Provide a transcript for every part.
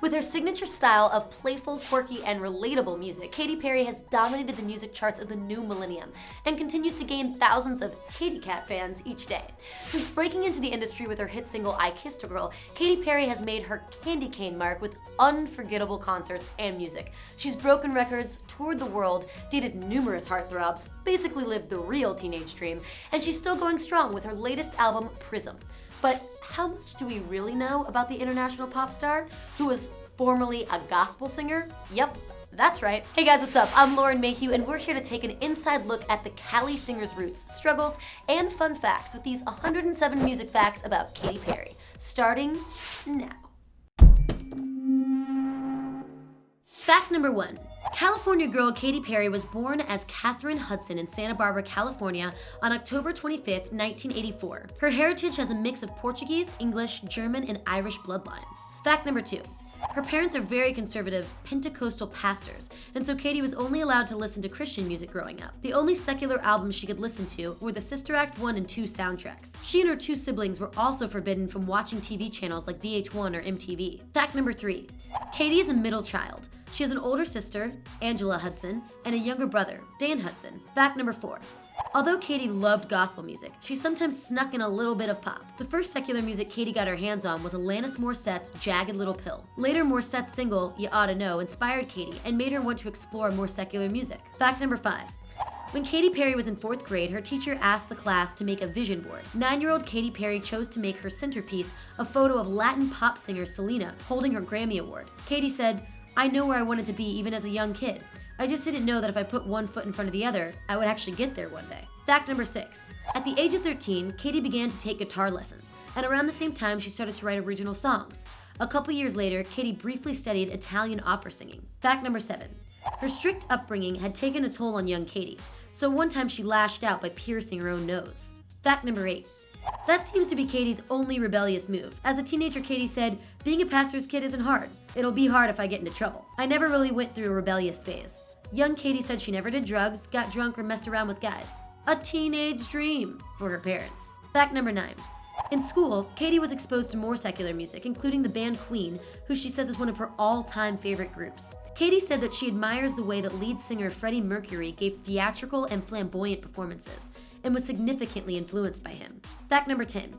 With her signature style of playful, quirky, and relatable music, Katy Perry has dominated the music charts of the new millennium and continues to gain thousands of Katy Cat fans each day. Since breaking into the industry with her hit single I Kissed a Girl, Katy Perry has made her candy cane mark with unforgettable concerts and music. She's broken records, toured the world, dated numerous heartthrobs, basically lived the real teenage dream, and she's still going strong with her latest album, PRISM. But how much do we really know about the international pop star, who was formerly a gospel singer? Yep, that's right. Hey guys, what's up? I'm Lauren Mayhew, and we're here to take an inside look at the Cali singer's roots, struggles, and fun facts with these 107 music facts about Katy Perry, starting now. Fact number 1. California girl Katy Perry was born as Katherine Hudson in Santa Barbara, California on October 25th, 1984. Her heritage has a mix of Portuguese, English, German, and Irish bloodlines. Fact number 2. Her parents are very conservative Pentecostal pastors, and so Katy was only allowed to listen to Christian music growing up. The only secular albums she could listen to were the Sister Act 1 and 2 soundtracks. She and her 2 siblings were also forbidden from watching TV channels like VH1 or MTV. Fact number 3. Katy is a middle child. She has an older sister, Angela Hudson, and a younger brother, Dan Hudson. Fact number 4. Although Katy loved gospel music, she sometimes snuck in a little bit of pop. The first secular music Katy got her hands on was Alanis Morissette's Jagged Little Pill. Later, Morissette's single, You Oughta Know, inspired Katy and made her want to explore more secular music. Fact number 5. When Katy Perry was in 4th grade, her teacher asked the class to make a vision board. 9-year-old Katy Perry chose to make her centerpiece a photo of Latin pop singer Selena holding her Grammy Award. Katy said, "I know where I wanted to be even as a young kid. I just didn't know that if I put one foot in front of the other, I would actually get there one day." Fact number 6. At the age of 13, Katy began to take guitar lessons, and around the same time she started to write original songs. A couple years later, Katy briefly studied Italian opera singing. Fact number 7. Her strict upbringing had taken a toll on young Katy, so one time she lashed out by piercing her own nose. Fact number 8. That seems to be Katy's only rebellious move. As a teenager, Katy said, "Being a pastor's kid isn't hard. It'll be hard if I get into trouble. I never really went through a rebellious phase." Young Katy said she never did drugs, got drunk, or messed around with guys. A teenage dream for her parents. Fact number 9. In school, Katy was exposed to more secular music, including the band Queen, who she says is one of her all-time favorite groups. Katy said that she admires the way that lead singer Freddie Mercury gave theatrical and flamboyant performances, and was significantly influenced by him. Fact number 10.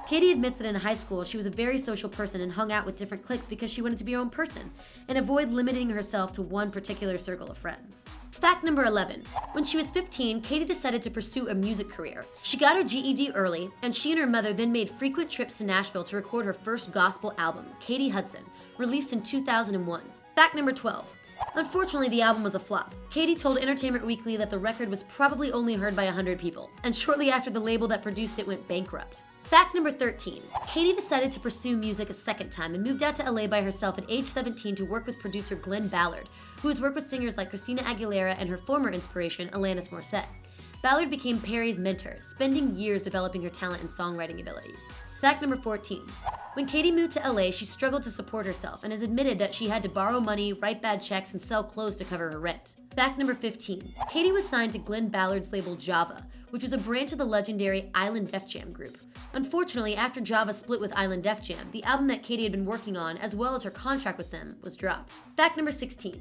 Katy admits that in high school, she was a very social person and hung out with different cliques because she wanted to be her own person and avoid limiting herself to one particular circle of friends. Fact number 11. When she was 15, Katy decided to pursue a music career. She got her GED early, and she and her mother then made frequent trips to Nashville to record her first gospel album, Katy Hudson, released in 2001. Fact number 12. Unfortunately, the album was a flop. Katy told Entertainment Weekly that the record was probably only heard by 100 people, and shortly after the label that produced it went bankrupt. Fact number 13. Katy decided to pursue music a second time and moved out to LA by herself at age 17 to work with producer Glenn Ballard, who has worked with singers like Christina Aguilera and her former inspiration, Alanis Morissette. Ballard became Perry's mentor, spending years developing her talent and songwriting abilities. Fact number 14. When Katy moved to LA, she struggled to support herself and has admitted that she had to borrow money, write bad checks, and sell clothes to cover her rent. Fact number 15. Katy was signed to Glenn Ballard's label Java, which was a branch of the legendary Island Def Jam group. Unfortunately, after Java split with Island Def Jam, the album that Katy had been working on, as well as her contract with them, was dropped. Fact number 16.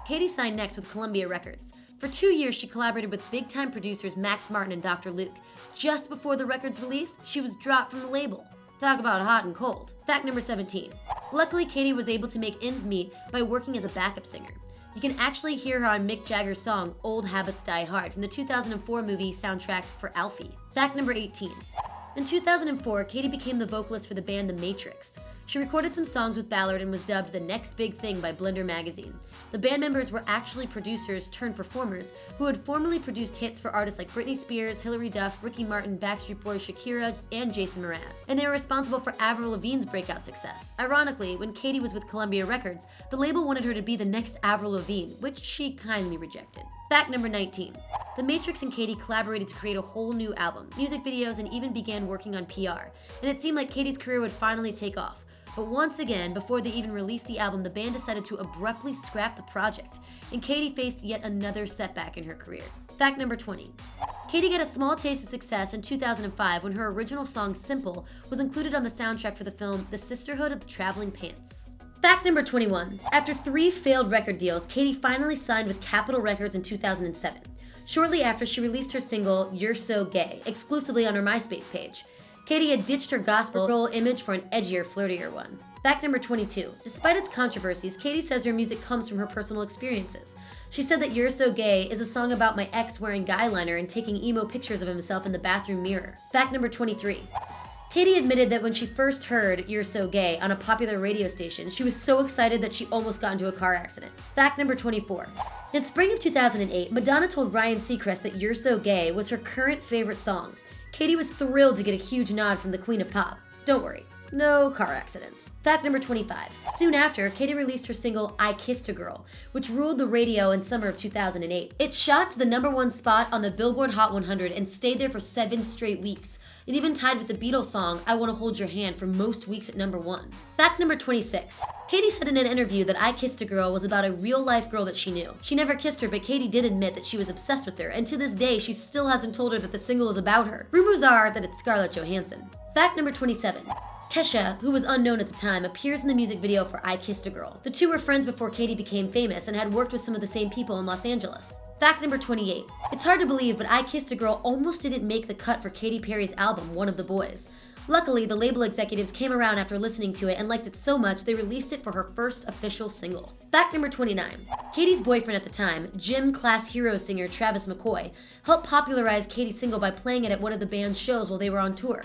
Katy signed next with Columbia Records. For 2 years, she collaborated with big-time producers Max Martin and Dr. Luke. Just before the record's release, she was dropped from the label. Talk about hot and cold. Fact number 17. Luckily, Katy was able to make ends meet by working as a backup singer. You can actually hear her on Mick Jagger's song Old Habits Die Hard from the 2004 movie soundtrack for Alfie. Fact number 18. In 2004, Katy became the vocalist for the band The Matrix. She recorded some songs with Ballard and was dubbed the next big thing by Blender magazine. The band members were actually producers turned performers who had formerly produced hits for artists like Britney Spears, Hilary Duff, Ricky Martin, Backstreet Boys, Shakira, and Jason Mraz. And they were responsible for Avril Lavigne's breakout success. Ironically, when Katy was with Columbia Records, the label wanted her to be the next Avril Lavigne, which she kindly rejected. Fact number 19. The Matrix and Katy collaborated to create a whole new album, music videos, and even began working on PR. And it seemed like Katy's career would finally take off. But once again, before they even released the album, the band decided to abruptly scrap the project, and Katy faced yet another setback in her career. Fact number 20. Katy got a small taste of success in 2005 when her original song Simple was included on the soundtrack for the film The Sisterhood of the Traveling Pants. Fact number 21. After 3 failed record deals, Katy finally signed with Capitol Records in 2007. Shortly after, she released her single, Youre So Gay, exclusively on her MySpace page. Katy had ditched her gospel girl image for an edgier, flirtier one. Fact number 22. Despite its controversies, Katy says her music comes from her personal experiences. She said that Youre So Gay is a song about my ex wearing guy liner and taking emo pictures of himself in the bathroom mirror. Fact number 23. Katy admitted that when she first heard Youre So Gay on a popular radio station, she was so excited that she almost got into a car accident. Fact number 24. In spring of 2008, Madonna told Ryan Seacrest that Youre So Gay was her current favorite song. Katy was thrilled to get a huge nod from the Queen of Pop. Don't worry, no car accidents. Fact number 25. Soon after, Katy released her single, I Kissed a Girl, which ruled the radio in summer of 2008. It shot to the #1 spot on the Billboard Hot 100 and stayed there for 7 straight weeks. It even tied with the Beatles song, I Wanna Hold Your Hand, for most weeks at #1. Fact number 26. Katy said in an interview that I Kissed a Girl was about a real-life girl that she knew. She never kissed her, but Katy did admit that she was obsessed with her, and to this day, she still hasn't told her that the single is about her. Rumors are that it's Scarlett Johansson. Fact number 27. Kesha, who was unknown at the time, appears in the music video for I Kissed a Girl. The two were friends before Katy became famous and had worked with some of the same people in Los Angeles. Fact number 28. It's hard to believe, but I Kissed a Girl almost didn't make the cut for Katy Perry's album, One of the Boys. Luckily, the label executives came around after listening to it and liked it so much they released it for her first official single. Fact number 29. Katy's boyfriend at the time, Gym Class Hero singer Travis McCoy, helped popularize Katy's single by playing it at one of the band's shows while they were on tour.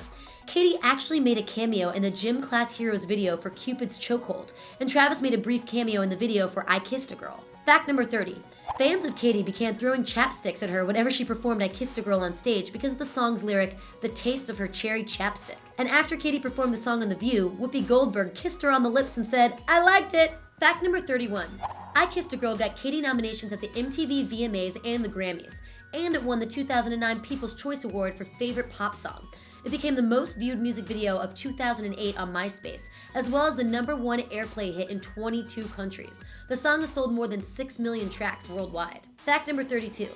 Katy actually made a cameo in the Gym Class Heroes video for Cupid's Chokehold, and Travis made a brief cameo in the video for I Kissed a Girl. Fact number 30. Fans of Katy began throwing chapsticks at her whenever she performed I Kissed a Girl on stage because of the song's lyric, the taste of her cherry chapstick. And after Katy performed the song on The View, Whoopi Goldberg kissed her on the lips and said, I liked it! Fact number 31. I Kissed a Girl got Katy nominations at the MTV VMAs and the Grammys, and it won the 2009 People's Choice Award for Favorite Pop Song. It became the most viewed music video of 2008 on MySpace, as well as the #1 airplay hit in 22 countries. The song has sold more than 6 million tracks worldwide. Fact number 32.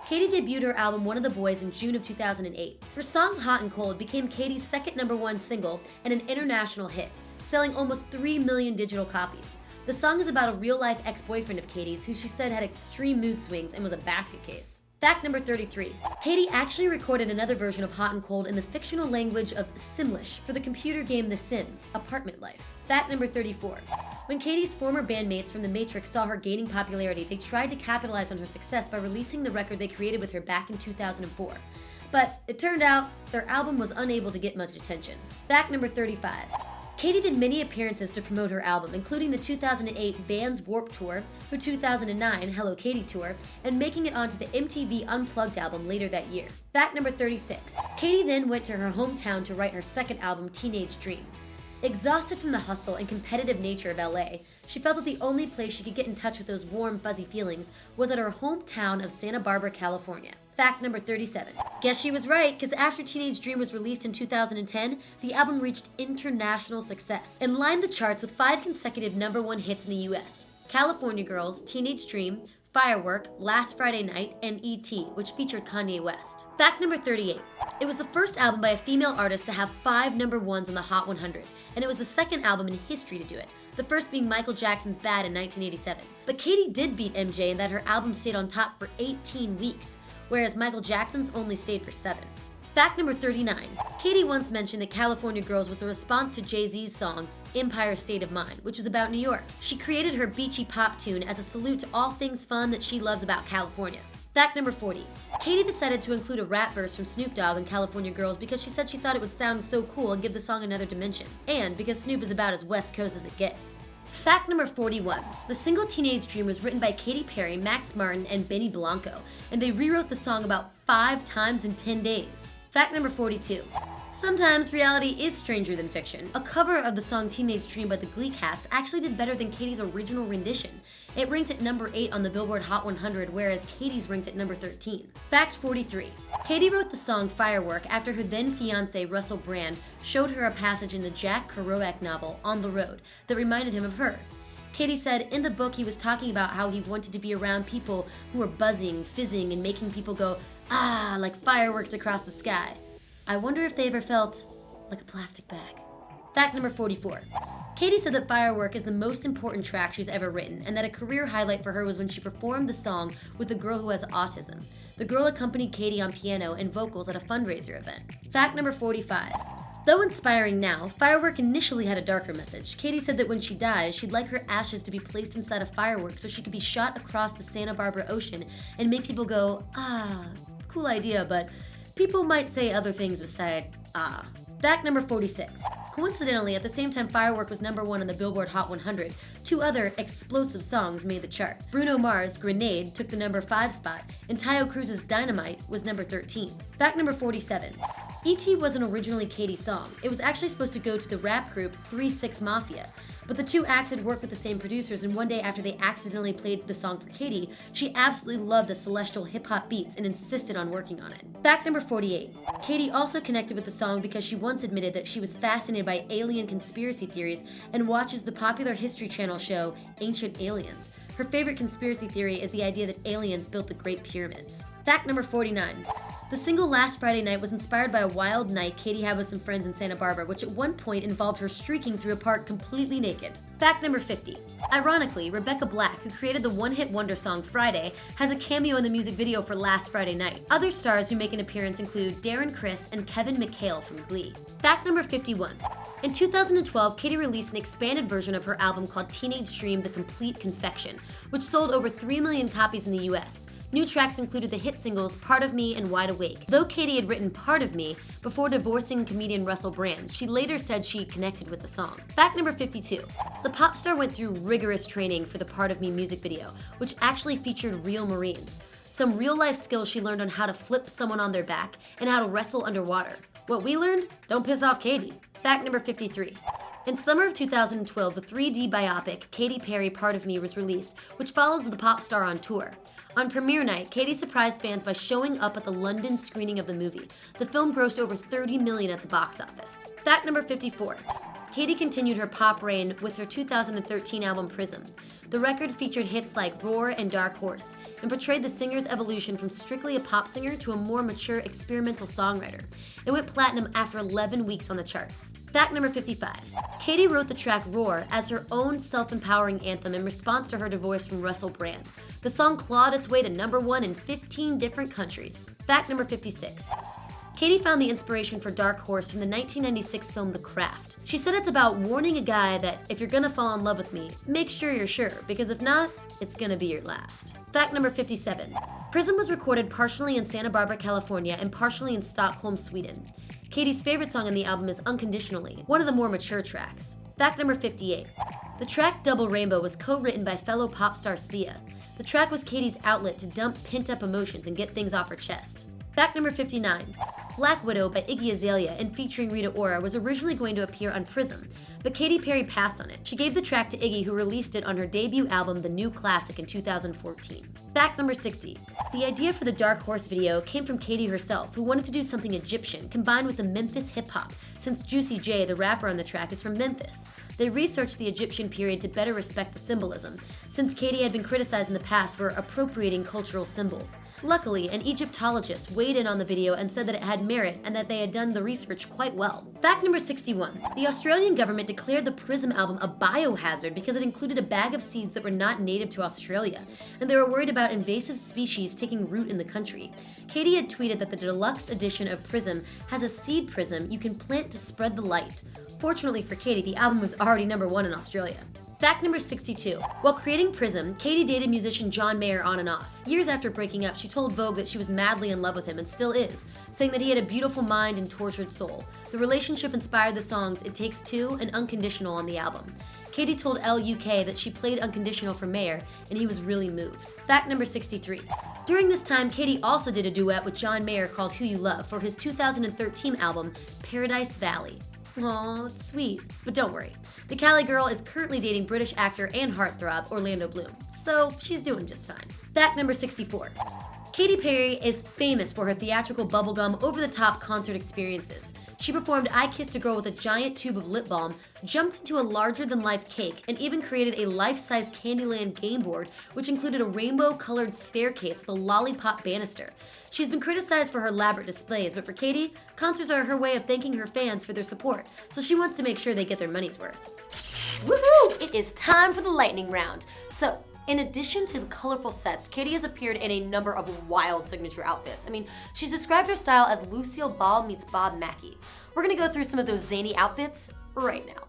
Katy debuted her album One of the Boys in June of 2008. Her song Hot and Cold became Katy's second #1 single and an international hit, selling almost 3 million digital copies. The song is about a real-life ex-boyfriend of Katy's who she said had extreme mood swings and was a basket case. Fact number 33. Katy actually recorded another version of Hot and Cold in the fictional language of Simlish for the computer game The Sims, Apartment Life. Fact number 34. When Katy's former bandmates from The Matrix saw her gaining popularity, they tried to capitalize on her success by releasing the record they created with her back in 2004. But it turned out their album was unable to get much attention. Fact number 35. Katy did many appearances to promote her album, including the 2008 Vans Warped Tour, her 2009 Hello Katy Tour, and making it onto the MTV Unplugged album later that year. Fact number 36. Katy then went to her hometown to write her second album, Teenage Dream. Exhausted from the hustle and competitive nature of LA, she felt that the only place she could get in touch with those warm, fuzzy feelings was at her hometown of Santa Barbara, California. Fact number 37. Guess she was right, because after Teenage Dream was released in 2010, the album reached international success and lined the charts with 5 consecutive #1 hits in the US. California Girls, Teenage Dream, Firework, Last Friday Night, and E.T., which featured Kanye West. Fact number 38. It was the first album by a female artist to have 5 #1s on the Hot 100, and it was the second album in history to do it, the first being Michael Jackson's Bad in 1987. But Katy did beat MJ in that her album stayed on top for 18 weeks, whereas Michael Jackson's only stayed for 7. Fact number 39. Katy once mentioned that California Girls was a response to Jay-Z's song, Empire State of Mind, which was about New York. She created her beachy pop tune as a salute to all things fun that she loves about California. Fact number 40. Katy decided to include a rap verse from Snoop Dogg in California Girls because she said she thought it would sound so cool and give the song another dimension, and because Snoop is about as West Coast as it gets. Fact number 41. The single Teenage Dream was written by Katy Perry, Max Martin, and Benny Blanco, and they rewrote the song about 5 times in 10 days. Fact number 42. Sometimes reality is stranger than fiction. A cover of the song Teenage Dream by the Glee cast actually did better than Katy's original rendition. It ranked at #8 on the Billboard Hot 100, whereas Katy's ranked at #13. Fact 43. Katy wrote the song Firework after her then-fiancé Russell Brand showed her a passage in the Jack Kerouac novel On the Road that reminded him of her. Katy said in the book he was talking about how he wanted to be around people who were buzzing, fizzing, and making people go, ah, like fireworks across the sky. I wonder if they ever felt like a plastic bag. Fact number 44. Katy said that Firework is the most important track she's ever written, and that a career highlight for her was when she performed the song with a girl who has autism. The girl accompanied Katy on piano and vocals at a fundraiser event. Fact number 45. Though inspiring now, Firework initially had a darker message. Katy said that when she dies, she'd like her ashes to be placed inside a firework so she could be shot across the Santa Barbara Ocean and make people go, ah, cool idea, but people might say other things beside, ah. Fact number 46. Coincidentally, at the same time Firework was #1 on the Billboard Hot 100, two other explosive songs made the chart. Bruno Mars' Grenade took the #5 spot, and Taio Cruz's Dynamite was #13. Fact number 47. E.T. wasn't originally Katy's song. It was actually supposed to go to the rap group 3 6 Mafia. But the two acts had worked with the same producers, and one day after they accidentally played the song for Katy, she absolutely loved the celestial hip-hop beats and insisted on working on it. Fact number 48. Katy also connected with the song because she once admitted that she was fascinated by alien conspiracy theories and watches the popular History Channel show Ancient Aliens. Her favorite conspiracy theory is the idea that aliens built the Great Pyramids. Fact number 49. The single Last Friday Night was inspired by a wild night Katy had with some friends in Santa Barbara, which at one point involved her streaking through a park completely naked. Fact number 50. Ironically, Rebecca Black, who created the one-hit wonder song Friday, has a cameo in the music video for Last Friday Night. Other stars who make an appearance include Darren Criss and Kevin McHale from Glee. Fact number 51. In 2012, Katy released an expanded version of her album called Teenage Dream: The Complete Confection, which sold over 3 million copies in the US. New tracks included the hit singles Part of Me and Wide Awake. Though Katy had written Part of Me before divorcing comedian Russell Brand, she later said she connected with the song. Fact number 52. The pop star went through rigorous training for the Part of Me music video, which actually featured real Marines. Some real-life skills she learned on how to flip someone on their back and how to wrestle underwater. What we learned? Don't piss off Katy. Fact number 53. In summer of 2012, the 3D biopic Katy Perry Part of Me was released, which follows the pop star on tour. On premiere night, Katy surprised fans by showing up at the London screening of the movie. The film grossed over $30 million at the box office. Fact number 54. Katy continued her pop reign with her 2013 album PRISM. The record featured hits like Roar and Dark Horse, and portrayed the singer's evolution from strictly a pop singer to a more mature experimental songwriter. It went platinum after 11 weeks on the charts. Fact number 55. Katy wrote the track Roar as her own self-empowering anthem in response to her divorce from Russell Brand. The song clawed its way to #1 in 15 different countries. Fact number 56. Katy found the inspiration for Dark Horse from the 1996 film The Craft. She said it's about warning a guy that if you're gonna fall in love with me, make sure you're sure, because if not, it's gonna be your last. Fact number 57. PRISM was recorded partially in Santa Barbara, California, and partially in Stockholm, Sweden. Katy's favorite song on the album is Unconditionally, one of the more mature tracks. Fact number 58. The track Double Rainbow was co-written by fellow pop star Sia. The track was Katy's outlet to dump pent-up emotions and get things off her chest. Fact number 59. Black Widow by Iggy Azalea and featuring Rita Ora was originally going to appear on PRISM, but Katy Perry passed on it. She gave the track to Iggy, who released it on her debut album The New Classic in 2014. Fact number 60. The idea for the Dark Horse video came from Katy herself, who wanted to do something Egyptian combined with the Memphis hip-hop, since Juicy J, the rapper on the track, is from Memphis. They researched the Egyptian period to better respect the symbolism, since Katy had been criticized in the past for appropriating cultural symbols. Luckily, an Egyptologist weighed in on the video and said that it had merit and that they had done the research quite well. Fact number 61. The Australian government declared the PRISM album a biohazard because it included a bag of seeds that were not native to Australia, and they were worried about invasive species taking root in the country. Katy had tweeted that the deluxe edition of PRISM has a seed prism you can plant to spread the light. Fortunately for Katy, the album was already #1 in Australia. Fact number 62. While creating PRISM, Katy dated musician John Mayer on and off. Years after breaking up, she told Vogue that she was madly in love with him and still is, saying that he had a beautiful mind and tortured soul. The relationship inspired the songs It Takes Two and Unconditional on the album. Katy told LUK that she played Unconditional for Mayer, and he was really moved. Fact number 63. During this time, Katy also did a duet with John Mayer called Who You Love for his 2013 album, Paradise Valley. Aw, it's sweet. But don't worry. The Cali girl is currently dating British actor and heartthrob Orlando Bloom, so she's doing just fine. Fact number 64. Katy Perry is famous for her theatrical bubblegum over-the-top concert experiences. She performed I Kissed a Girl with a giant tube of lip balm, jumped into a larger-than-life cake, and even created a life-size Candyland game board, which included a rainbow-colored staircase with a lollipop banister. She's been criticized for her elaborate displays, but for Katy, concerts are her way of thanking her fans for their support, so she wants to make sure they get their money's worth. Woohoo! It is time for the lightning round. So, in addition to the colorful sets, Katy has appeared in a number of wild signature outfits. I mean, she's described her style as Lucille Ball meets Bob Mackie. We're gonna go through some of those zany outfits right now.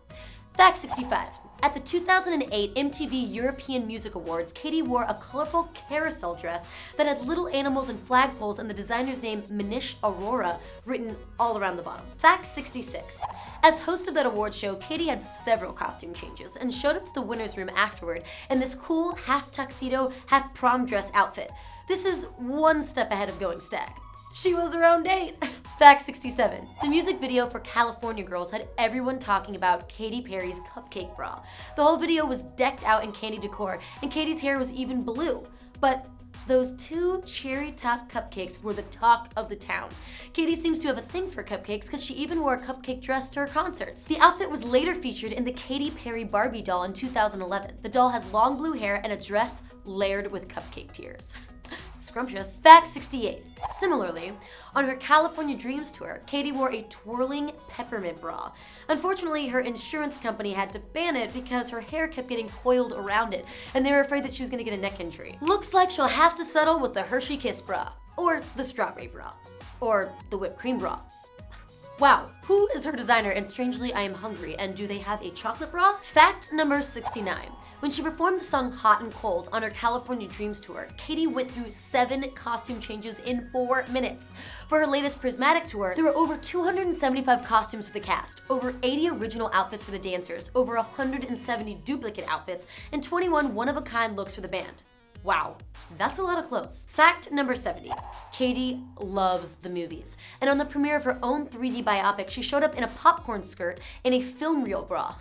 Fact 65. At the 2008 MTV European Music Awards, Katy wore a colorful carousel dress that had little animals and flagpoles and the designer's name Manish Arora written all around the bottom. Fact 66. As host of that award show, Katy had several costume changes and showed up to the winner's room afterward in this cool half tuxedo, half prom dress outfit. This is one step ahead of going stag. She was her own date. Fact 67. The music video for California Girls had everyone talking about Katy Perry's cupcake bra. The whole video was decked out in candy decor, and Katy's hair was even blue. But those two cherry top cupcakes were the talk of the town. Katy seems to have a thing for cupcakes because she even wore a cupcake dress to her concerts. The outfit was later featured in the Katy Perry Barbie doll in 2011. The doll has long blue hair and a dress layered with cupcake tears. Scrumptious. Fact 68. Similarly, on her California Dreams tour, Katy wore a twirling peppermint bra. Unfortunately, her insurance company had to ban it because her hair kept getting coiled around it, and they were afraid that she was gonna get a neck injury. Looks like she'll have to settle with the Hershey Kiss bra, or the strawberry bra, or the whipped cream bra. Wow, who is her designer? And strangely, I am hungry. And do they have a chocolate bra? Fact number 69. When she performed the song Hot and Cold on her California Dreams tour, Katy went through 7 costume changes in 4 minutes. For her latest Prismatic tour, there were over 275 costumes for the cast, over 80 original outfits for the dancers, over 170 duplicate outfits, and 21 one-of-a-kind looks for the band. Wow, that's a lot of clothes. Fact number 70. Katy loves the movies. And on the premiere of her own 3D biopic, she showed up in a popcorn skirt and a film reel bra.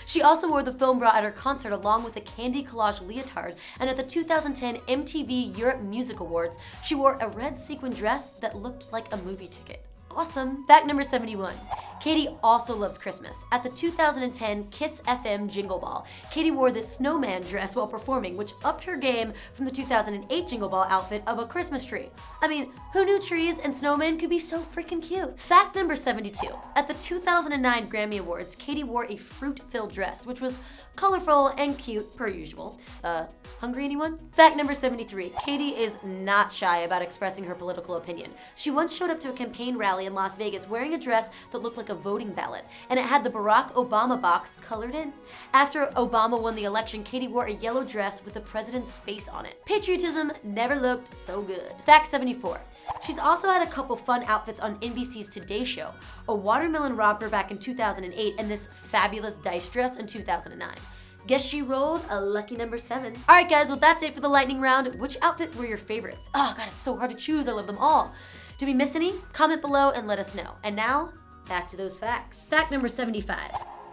She also wore the film bra at her concert along with a candy collage leotard, and at the 2010 MTV Europe Music Awards, she wore a red sequin dress that looked like a movie ticket. Awesome. Fact number 71. Katy also loves Christmas. At the 2010 Kiss FM Jingle Ball, Katy wore this snowman dress while performing, which upped her game from the 2008 Jingle Ball outfit of a Christmas tree. I mean, who knew trees and snowmen could be so freaking cute? Fact number 72. At the 2009 Grammy Awards, Katy wore a fruit-filled dress, which was colorful and cute per usual. Hungry anyone? Fact number 73. Katy is not shy about expressing her political opinion. She once showed up to a campaign rally in Las Vegas wearing a dress that looked like a voting ballot, and it had the Barack Obama box colored in. After Obama won the election, Katy wore a yellow dress with the president's face on it. Patriotism never looked so good. Fact 74. She's also had a couple fun outfits on NBC's Today Show, a watermelon romper back in 2008 and this fabulous dice dress in 2009. Guess she rolled a lucky number 7. All right, guys, well, that's it for the lightning round. Which outfit were your favorites? Oh, God, it's so hard to choose. I love them all. Did we miss any? Comment below and let us know. And now, back to those facts. Fact number 75.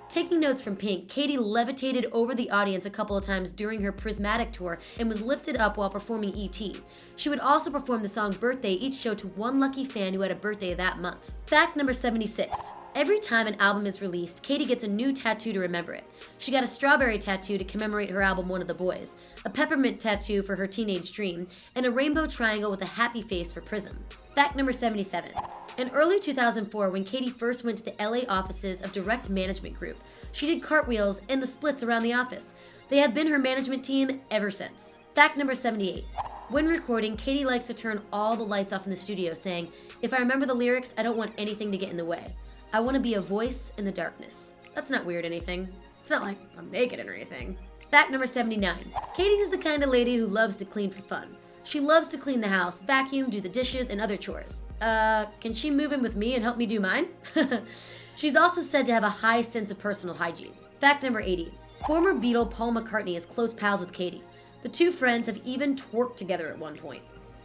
Taking notes from Pink, Katy levitated over the audience a couple of times during her Prismatic tour and was lifted up while performing E.T. She would also perform the song Birthday each show to one lucky fan who had a birthday that month. Fact number 76. Every time an album is released, Katy gets a new tattoo to remember it. She got a strawberry tattoo to commemorate her album One of the Boys, a peppermint tattoo for her teenage dream, and a rainbow triangle with a happy face for PRISM. Fact number 77. In early 2004, when Katy first went to the LA offices of Direct Management Group, she did cartwheels and the splits around the office. They have been her management team ever since. Fact number 78. When recording, Katy likes to turn all the lights off in the studio, saying, "If I remember the lyrics, I don't want anything to get in the way. I want to be a voice in the darkness." That's not weird anything. It's not like I'm naked or anything. Fact number 79. Katy is the kind of lady who loves to clean for fun. She loves to clean the house, vacuum, do the dishes, and other chores. Can she move in with me and help me do mine? She's also said to have a high sense of personal hygiene. Fact number 80. Former Beatle Paul McCartney is close pals with Katy. The two friends have even twerked together at one point.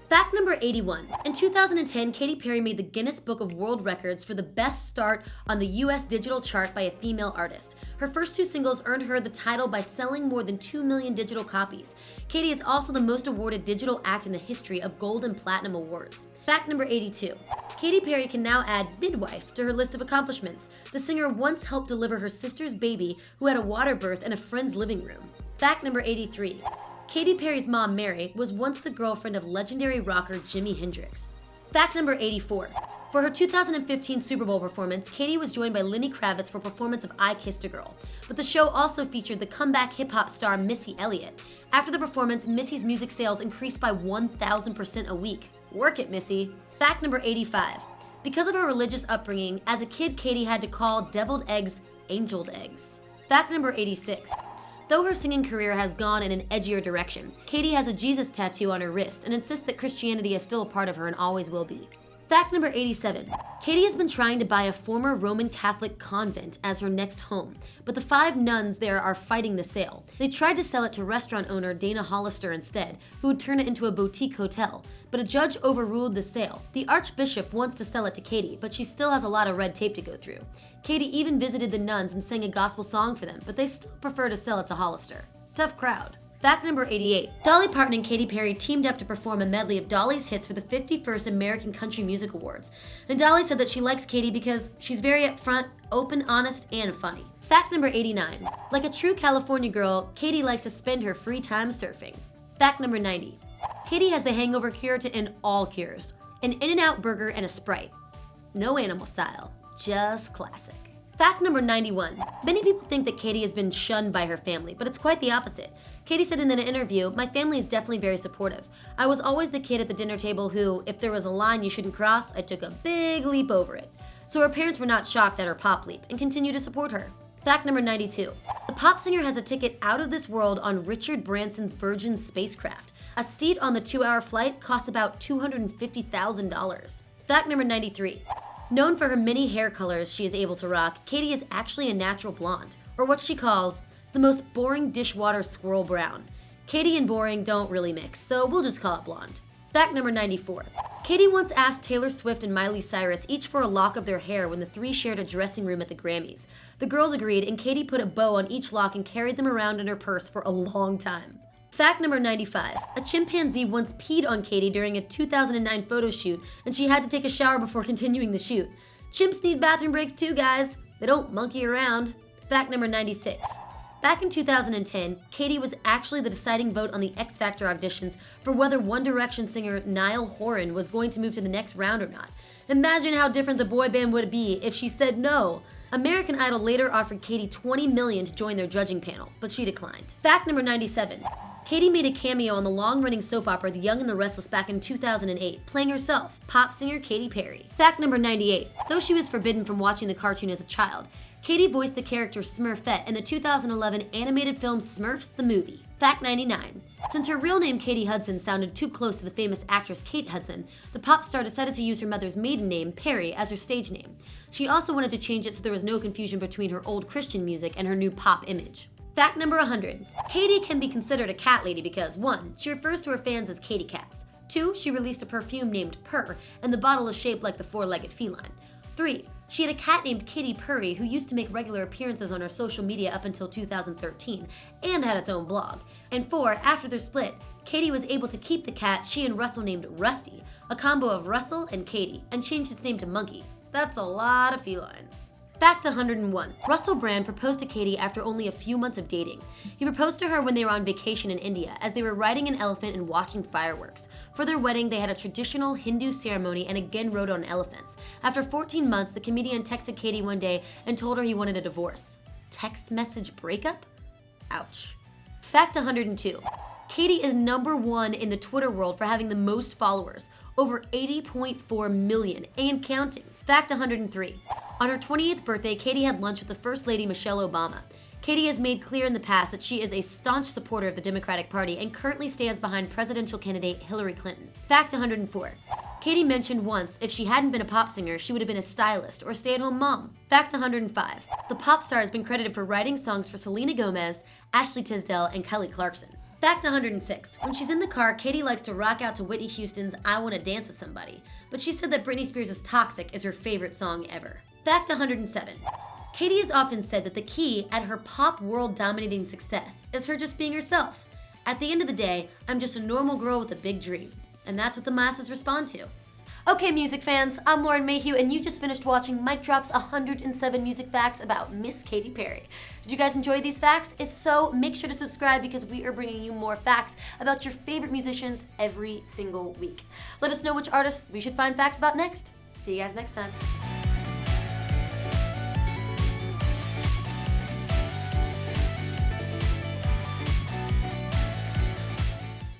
Fact number 81. In 2010, Katy Perry made the Guinness Book of World Records for the best start on the US digital chart by a female artist. Her first 2 singles earned her the title by selling more than 2 million digital copies. Katy is also the most awarded digital act in the history of gold and platinum awards. Fact number 82. Katy Perry can now add midwife to her list of accomplishments. The singer once helped deliver her sister's baby who had a water birth in a friend's living room. Fact number 83. Katy Perry's mom, Mary, was once the girlfriend of legendary rocker Jimi Hendrix. Fact number 84. For her 2015 Super Bowl performance, Katy was joined by Lenny Kravitz for a performance of I Kissed a Girl. But the show also featured the comeback hip-hop star Missy Elliott. After the performance, Missy's music sales increased by 1,000% a week. Work it, Missy. Fact number 85. Because of her religious upbringing, as a kid, Katy had to call deviled eggs angeled eggs. Fact number 86. Though her singing career has gone in an edgier direction, Katy has a Jesus tattoo on her wrist and insists that Christianity is still a part of her and always will be. Fact number 87. Katy has been trying to buy a former Roman Catholic convent as her next home, but the 5 nuns there are fighting the sale. They tried to sell it to restaurant owner Dana Hollister instead, who would turn it into a boutique hotel, but a judge overruled the sale. The Archbishop wants to sell it to Katy, but she still has a lot of red tape to go through. Katy even visited the nuns and sang a gospel song for them, but they still prefer to sell it to Hollister. Tough crowd. Fact number 88. Dolly Parton and Katy Perry teamed up to perform a medley of Dolly's hits for the 51st American Country Music Awards. And Dolly said that she likes Katy because she's very upfront, open, honest, and funny. Fact number 89. Like a true California girl, Katy likes to spend her free time surfing. Fact number 90. Katy has the hangover cure to end all cures. An In-N-Out burger and a Sprite. No animal style, just classic. Fact number 91. Many people think that Katy has been shunned by her family, but it's quite the opposite. Katy said in an interview, "My family is definitely very supportive. I was always the kid at the dinner table who, if there was a line you shouldn't cross, I took a big leap over it." So her parents were not shocked at her pop leap and continue to support her. Fact number 92. The pop singer has a ticket out of this world on Richard Branson's Virgin spacecraft. A seat on the 2-hour flight costs about $250,000. Fact number 93. Known for her many hair colors she is able to rock, Katy is actually a natural blonde, or what she calls the most boring dishwater squirrel brown. Katy and boring don't really mix, so we'll just call it blonde. Fact number 94. Katy once asked Taylor Swift and Miley Cyrus each for a lock of their hair when the 3 shared a dressing room at the Grammys. The girls agreed, and Katy put a bow on each lock and carried them around in her purse for a long time. Fact number 95. A chimpanzee once peed on Katy during a 2009 photo shoot, and she had to take a shower before continuing the shoot. Chimps need bathroom breaks too, guys. They don't monkey around. Fact number 96. Back in 2010, Katy was actually the deciding vote on the X Factor auditions for whether One Direction singer Niall Horan was going to move to the next round or not. Imagine how different the boy band would be if she said no. American Idol later offered Katy $20 million to join their judging panel, but she declined. Fact number 97. Katy made a cameo on the long-running soap opera The Young and the Restless back in 2008, playing herself, pop singer Katy Perry. Fact number 98. Though she was forbidden from watching the cartoon as a child, Katy voiced the character Smurfette in the 2011 animated film Smurfs the Movie. Fact 99. Since her real name Katy Hudson sounded too close to the famous actress Kate Hudson, the pop star decided to use her mother's maiden name, Perry, as her stage name. She also wanted to change it so there was no confusion between her old Christian music and her new pop image. Fact number 100. Katy can be considered a cat lady because 1. She refers to her fans as Katy Cats. 2. She released a perfume named Purr, and the bottle is shaped like the 4-legged feline. 3. She had a cat named Kitty Purry who used to make regular appearances on her social media up until 2013 and had its own blog. And 4. After their split, Katy was able to keep the cat she and Russell named Rusty, a combo of Russell and Katy, and changed its name to Monkey. That's a lot of felines. Fact 101. Russell Brand proposed to Katy after only a few months of dating. He proposed to her when they were on vacation in India as they were riding an elephant and watching fireworks. For their wedding, they had a traditional Hindu ceremony and again rode on elephants. After 14 months, the comedian texted Katy one day and told her he wanted a divorce. Text message breakup? Ouch. Fact 102. Katy is #1 in the Twitter world for having the most followers, over 80.4 million and counting. Fact 103. On her 28th birthday, Katy had lunch with the First Lady Michelle Obama. Katy has made clear in the past that she is a staunch supporter of the Democratic Party and currently stands behind presidential candidate Hillary Clinton. Fact 104. Katy mentioned once if she hadn't been a pop singer, she would have been a stylist or a stay-at-home mom. Fact 105. The pop star has been credited for writing songs for Selena Gomez, Ashley Tisdale, and Kelly Clarkson. Fact 106. When she's in the car, Katy likes to rock out to Whitney Houston's I Wanna Dance With Somebody, but she said that Britney Spears' Toxic is her favorite song ever. Fact 107. Katy has often said that the key at her pop world-dominating success is her just being herself. At the end of the day, I'm just a normal girl with a big dream, and that's what the masses respond to. Okay, music fans, I'm Lauren Mayhew, and you just finished watching MicDrop's 107 music facts about Miss Katy Perry. Did you guys enjoy these facts? If so, make sure to subscribe because we are bringing you more facts about your favorite musicians every single week. Let us know which artists we should find facts about next. See you guys next time.